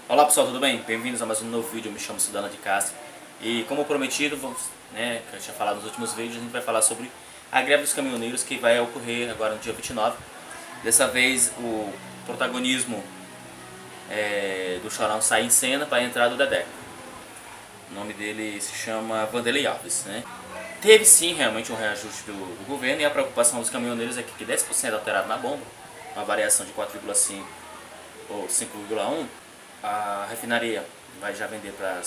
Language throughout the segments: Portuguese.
Olá pessoal, tudo bem? Bem-vindos a mais um novo vídeo. Eu me chamo Sudana de Castro e, como prometido, que eu tinha falado nos últimos vídeos, a gente vai falar sobre a greve dos caminhoneiros que vai ocorrer agora no dia 29. Dessa vez o protagonismo do Chorão sai em cena para a entrada do Dedé. O nome dele se chama Wanderley Alves, né? Teve sim realmente um reajuste do governo, e a preocupação dos caminhoneiros é que 10% alterado na bomba, uma variação de 4,5 ou 5,1, a refinaria vai já vender para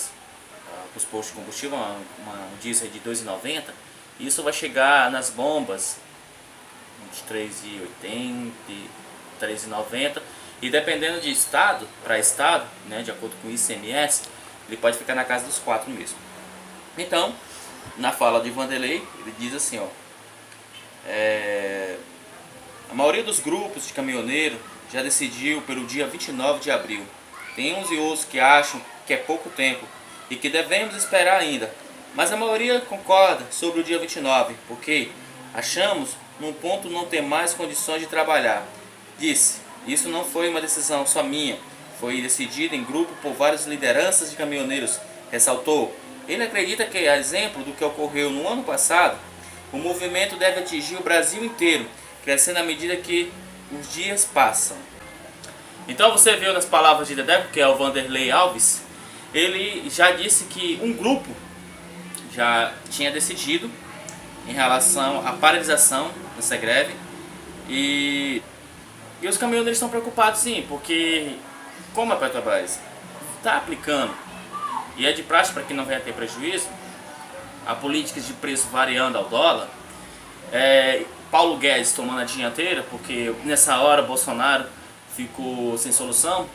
os postos de combustível um diesel de 2,90, e isso vai chegar nas bombas de 3,80, 3,90, e dependendo de estado para estado, né, de acordo com o ICMS, ele pode ficar na casa dos 4 mesmo. Então, na fala de Wanderley, ele diz assim, a maioria dos grupos de caminhoneiro já decidiu pelo dia 29 de abril. Tem uns e outros que acham que é pouco tempo e que devemos esperar ainda, mas a maioria concorda sobre o dia 29, porque achamos num ponto não ter mais condições de trabalhar. Disse, isso não foi uma decisão só minha, foi decidida em grupo por várias lideranças de caminhoneiros, ressaltou. Ele acredita que, a exemplo do que ocorreu no ano passado, o movimento deve atingir o Brasil inteiro, crescendo à medida que os dias passam. Então você viu nas palavras de Dedé, que é o Wanderley Alves, ele já disse que um grupo já tinha decidido em relação à paralisação dessa greve, e os caminhoneiros estão preocupados sim, porque como a Petrobras está aplicando, e é de praxe para que não venha ter prejuízo, a política de preço variando ao dólar, Paulo Guedes tomando a dianteira, porque nessa hora Bolsonaro ficou sem solução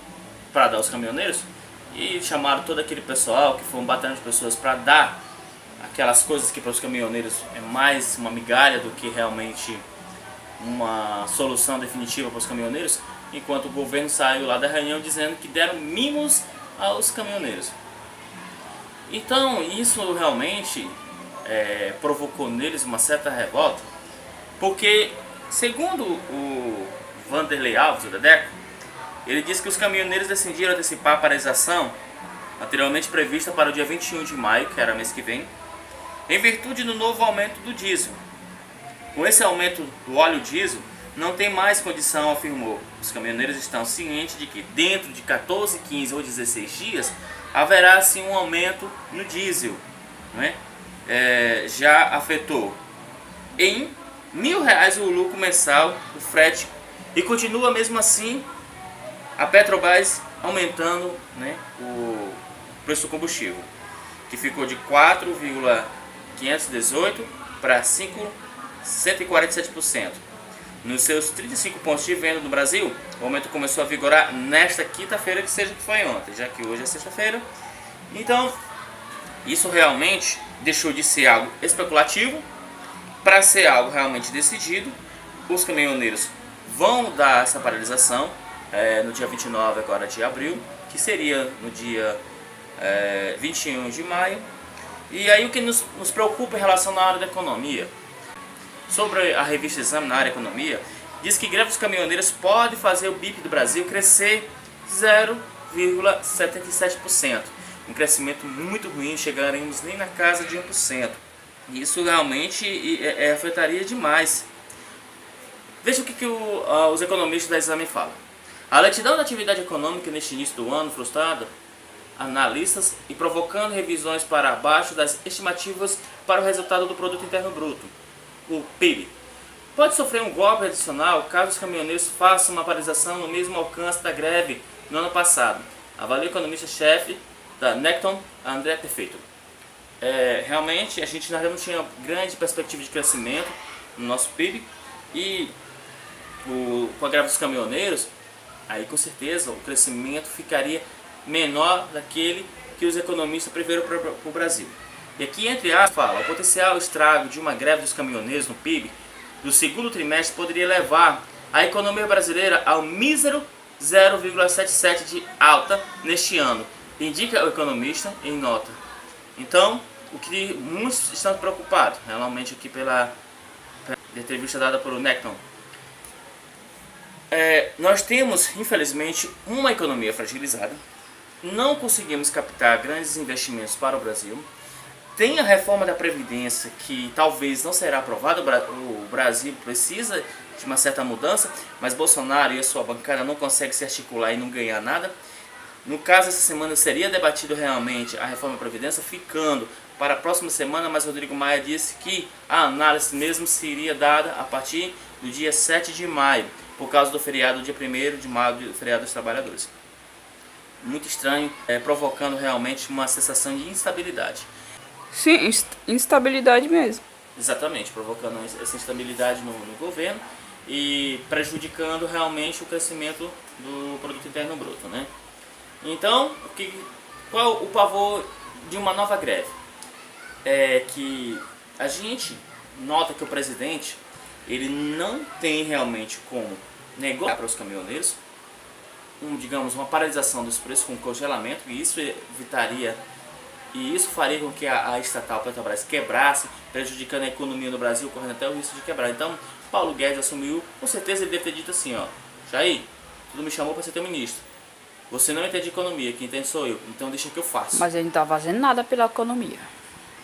para dar aos caminhoneiros, e chamaram todo aquele pessoal, que foi um batalhão de pessoas, para dar aquelas coisas que para os caminhoneiros é mais uma migalha do que realmente uma solução definitiva para os caminhoneiros, enquanto o governo saiu lá da reunião dizendo que deram mimos aos caminhoneiros. Então isso realmente provocou neles uma certa revolta, porque segundo o Wanderley Alves, o Dedeco, ele disse que os caminhoneiros decidiram antecipar a paralisação anteriormente prevista para o dia 21 de maio, que era mês que vem, em virtude do novo aumento do diesel. Com esse aumento do óleo diesel, não tem mais condição, afirmou. Os caminhoneiros estão cientes de que dentro de 14, 15 ou 16 dias haverá sim um aumento no diesel, né? Já afetou em R$ 1.000 o lucro mensal, o frete, e continua mesmo assim a Petrobras aumentando, né, o preço do combustível, que ficou de 4,518 para 5,147%. Nos seus 35 pontos de venda no Brasil, o aumento começou a vigorar nesta quinta-feira, que seja que foi ontem, já que hoje é sexta-feira. Então, isso realmente deixou de ser algo especulativo para ser algo realmente decidido. Os caminhoneiros vão dar essa paralisação no dia 29 agora de abril, que seria no dia 21 de maio. E aí o que nos preocupa em relação à área da economia, sobre a revista Exame na área da economia, diz que greve dos caminhoneiros pode fazer o PIB do Brasil crescer 0,77%. Um crescimento muito ruim, chegaremos nem na casa de 1%. Isso realmente afetaria demais. Veja o que os economistas da Exame falam. A lentidão da atividade econômica neste início do ano frustrada analistas e provocando revisões para baixo das estimativas para o resultado do Produto Interno Bruto, o PIB. Pode sofrer um golpe adicional caso os caminhoneiros façam uma paralisação no mesmo alcance da greve no ano passado, avalia o economista-chefe da Necton, André Perfeito. Realmente a gente não tinha grande perspectiva de crescimento no nosso PIB, e com a greve dos caminhoneiros, aí com certeza o crescimento ficaria menor daquele que os economistas preveram para o Brasil. E aqui, entre aspas, fala, o potencial estrago de uma greve dos caminhoneiros no PIB do segundo trimestre poderia levar a economia brasileira ao mísero 0,77% de alta neste ano, indica o economista em nota. Então, o que muitos estão preocupados, realmente aqui pela entrevista dada pelo Necton, nós temos, infelizmente, uma economia fragilizada, não conseguimos captar grandes investimentos para o Brasil. Tem a reforma da Previdência, que talvez não será aprovada, o Brasil precisa de uma certa mudança, mas Bolsonaro e a sua bancada não conseguem se articular e não ganhar nada. No caso, essa semana seria debatido realmente a reforma da Previdência, ficando para a próxima semana, mas Rodrigo Maia disse que a análise mesmo seria dada a partir do dia 7 de maio, por causa do feriado, dia 1º de maio, do feriado dos trabalhadores. Muito estranho, provocando realmente uma sensação de instabilidade. Sim, instabilidade mesmo. Exatamente, provocando essa instabilidade no governo e prejudicando realmente o crescimento do produto interno bruto, né? Então, qual o pavor de uma nova greve? É que a gente nota que o presidente ele não tem realmente como negociar para os caminhoneiros, digamos, uma paralisação dos preços com congelamento, e isso evitaria e isso faria com que a estatal Petrobras quebrasse, prejudicando a economia no Brasil, correndo até o risco de quebrar. Então, Paulo Guedes assumiu, com certeza ele deve ter dito assim, ó, Jair, tu me chamou para ser teu ministro. Você não entende economia, quem entende sou eu, então deixa que eu faço. Mas ele não está fazendo nada pela economia.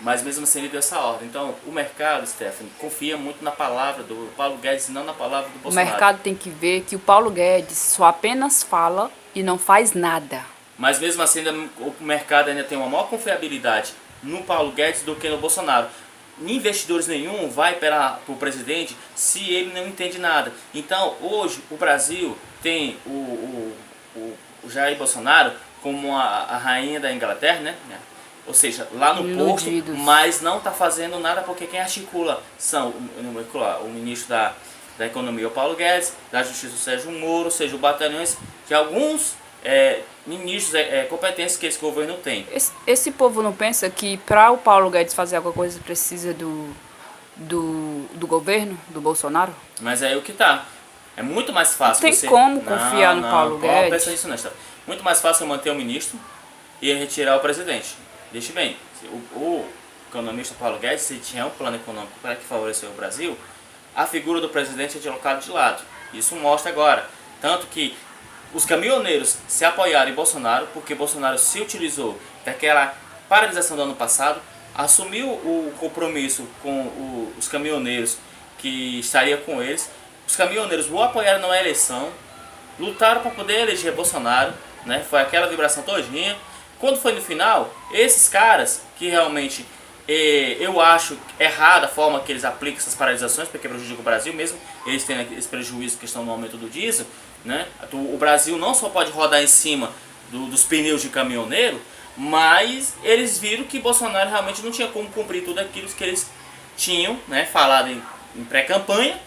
Mas mesmo assim ele deu essa ordem. Então, o mercado, Stephanie, confia muito na palavra do Paulo Guedes e não na palavra do Bolsonaro. O mercado tem que ver que o Paulo Guedes só apenas fala e não faz nada. Mas mesmo assim, o mercado ainda tem uma maior confiabilidade no Paulo Guedes do que no Bolsonaro. Investidores nenhum vai para o presidente se ele não entende nada. Então, hoje, o Brasil tem o Jair Bolsonaro como a rainha da Inglaterra, né? Ou seja, lá no posto, mas não está fazendo nada porque quem articula são o ministro da Economia, o Paulo Guedes, da Justiça, o Sérgio Moro, ou seja, o batalhões de alguns ministros competentes que esse governo tem. Esse povo não pensa que para o Paulo Guedes fazer alguma coisa precisa do governo, do Bolsonaro? Mas é aí o que tá. É muito mais fácil não tem como confiar no Paulo Guedes. Não, pensa nisso não. Muito mais fácil manter o ministro e retirar o presidente. Deixe bem, o economista Paulo Guedes, se tinha um plano econômico para que favorecer o Brasil, a figura do presidente é colocada de lado. Isso mostra agora. Tanto que os caminhoneiros se apoiaram em Bolsonaro, porque Bolsonaro se utilizou daquela paralisação do ano passado, assumiu o compromisso com os caminhoneiros que estaria com eles. Os caminhoneiros o apoiaram na eleição, lutaram para poder eleger Bolsonaro, né? Foi aquela vibração todinha. Quando foi no final, esses caras que realmente eu acho errada a forma que eles aplicam essas paralisações, porque prejudica o Brasil mesmo, eles têm esse prejuízo que estão no aumento do diesel, né? O Brasil não só pode rodar em cima dos pneus de caminhoneiro, mas eles viram que Bolsonaro realmente não tinha como cumprir tudo aquilo que eles tinham, né, falado em pré-campanha.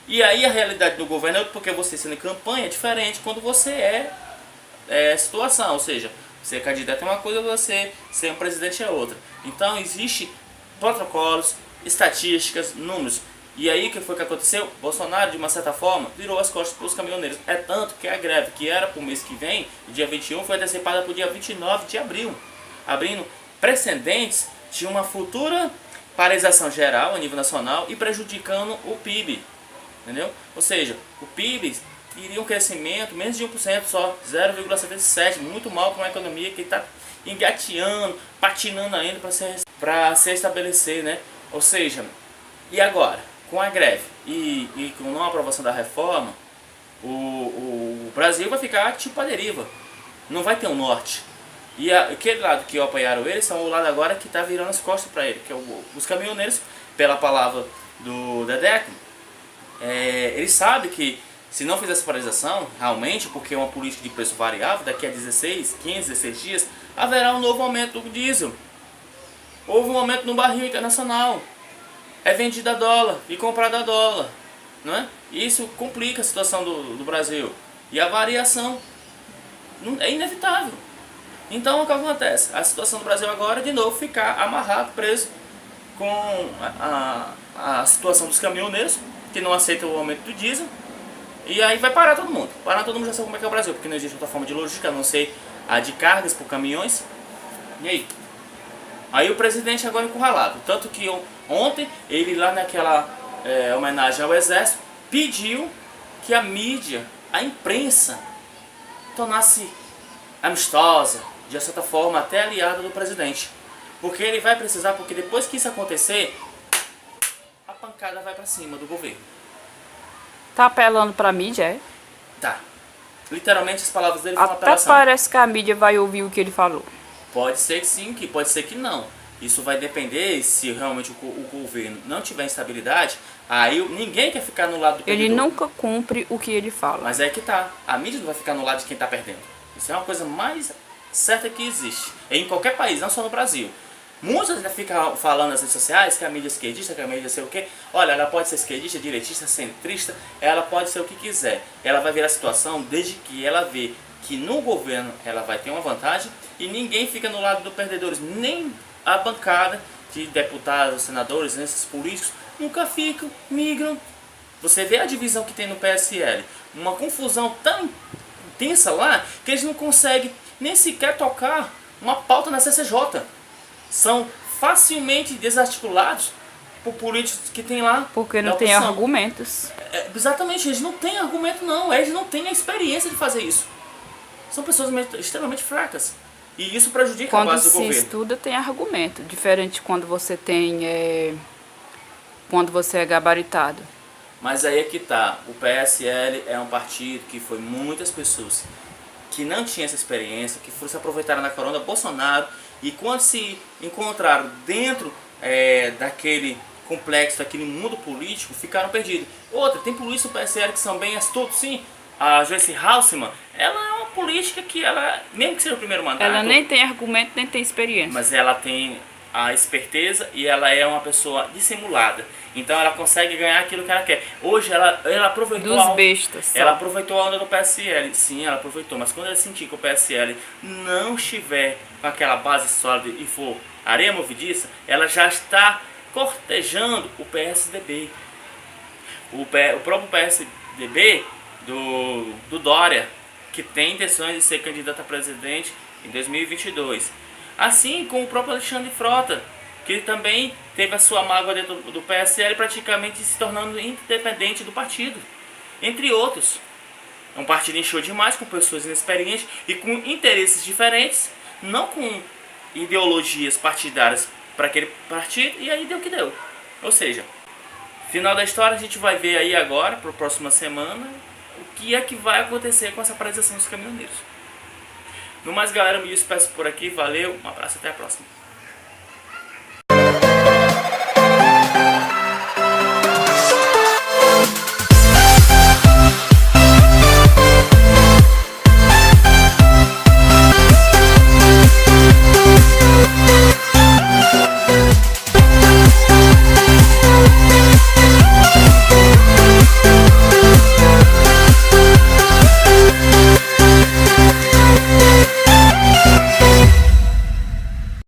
E aí a realidade do governo é porque você sendo em campanha é diferente quando você é situação, ou seja, ser candidato é uma coisa, você ser um presidente é outra. Então existe protocolos, estatísticas, números. E aí o que foi que aconteceu? Bolsonaro, de uma certa forma, virou as costas para os caminhoneiros. É tanto que a greve, que era para o mês que vem, dia 21, foi antecipada para o dia 29 de abril, abrindo precedentes de uma futura paralisação geral a nível nacional e prejudicando o PIB. Entendeu? Ou seja, o PIB iria um crescimento menos de 1% só, 0,77%, muito mal para uma economia que está engateando, patinando ainda para se estabelecer, né? Ou seja, e agora, com a greve e com a não aprovação da reforma, o Brasil vai ficar tipo a deriva, não vai ter um norte. E aquele lado que apoiaram eles são o lado agora que está virando as costas para ele, que é os caminhoneiros, pela palavra do Dedeco. Eles sabem que se não fizer essa paralisação, realmente, porque é uma política de preço variável, daqui a 16, 15, 16 dias, haverá um novo aumento do diesel. Houve um aumento no barril internacional. É vendido a dólar e comprado a dólar. Não é? Isso complica a situação do Brasil. E a variação é inevitável. Então, o que acontece? A situação do Brasil agora é, de novo, ficar amarrado, preso com a situação dos caminhoneiros, que não aceitam o aumento do diesel. E aí vai parar todo mundo. Parar todo mundo, já sabe como é que é o Brasil, porque não existe outra forma de logística, a não ser a de cargas por caminhões. E aí? Aí o presidente agora encurralado. Tanto que ontem, ele lá naquela homenagem ao Exército, pediu que a mídia, a imprensa, tornasse amistosa, de certa forma até aliado do presidente. Porque ele vai precisar, porque depois que isso acontecer, a pancada vai para cima do governo. Tá apelando pra mídia, é? Tá. Literalmente as palavras dele foram Até apelação. parece que a mídia vai ouvir o que ele falou. Pode ser que sim, que pode ser que não. Isso vai depender se realmente o governo não tiver instabilidade. Aí ninguém quer ficar no lado do Ele perdedor. nunca cumpre o que ele fala. Mas é que tá. A mídia não vai ficar no lado de quem tá perdendo. Isso é uma coisa mais certa que existe. Em qualquer país, não só no Brasil. Muitos ainda ficam falando nas redes sociais que a mídia é esquerdista, que a mídia sei o quê. Olha, ela pode ser esquerdista, direitista, centrista, ela pode ser o que quiser. Ela vai ver a situação desde que ela vê que no governo ela vai ter uma vantagem e ninguém fica no lado dos perdedores. Nem a bancada de deputados, senadores, esses políticos, nunca ficam, migram. Você vê a divisão que tem no PSL. Uma confusão tão intensa lá que eles não conseguem nem sequer tocar uma pauta na CCJ. São facilmente desarticulados por políticos que tem lá. Porque da não tem oposição. argumentos. Exatamente, eles não têm argumento não, eles não têm a experiência de fazer isso. São pessoas extremamente fracas. E isso prejudica a Quando base do se governo. estuda, tem argumento. Diferente quando você tem. Quando você é gabaritado. Mas aí é que tá, o PSL é um partido que foi muitas pessoas que não tinham essa experiência, que foram se aproveitar na corona Bolsonaro e quando se encontraram dentro daquele complexo, daquele mundo político, ficaram perdidos. Outra, tem políticos do PSL que são bem astutos, sim. A Joyce Halsemann, ela é uma política que ela, mesmo que seja o primeiro mandato... Ela nem tem argumento, nem tem experiência. Mas ela tem a esperteza e ela é uma pessoa dissimulada. Então ela consegue ganhar aquilo que ela quer. Hoje ela aproveitou Dos bestas. só. ela aproveitou a onda do PSL. Sim, ela aproveitou. Mas quando ela sentir que o PSL não estiver com aquela base sólida e for areia movediça, ela já está cortejando o PSDB. O próprio PSDB do Dória, que tem intenções de ser candidato a presidente em 2022. Assim como o próprio Alexandre Frota, que também teve a sua mágoa dentro do PSL, praticamente se tornando independente do partido, entre outros. É um partido inchou demais, com pessoas inexperientes e com interesses diferentes, não com ideologias partidárias para aquele partido, e aí deu o que deu. Ou seja, final da história a gente vai ver aí agora, para a próxima semana, o que é que vai acontecer com essa paralisação dos caminhoneiros. No mais, galera, eu me despeço por aqui, valeu, um abraço, até a próxima.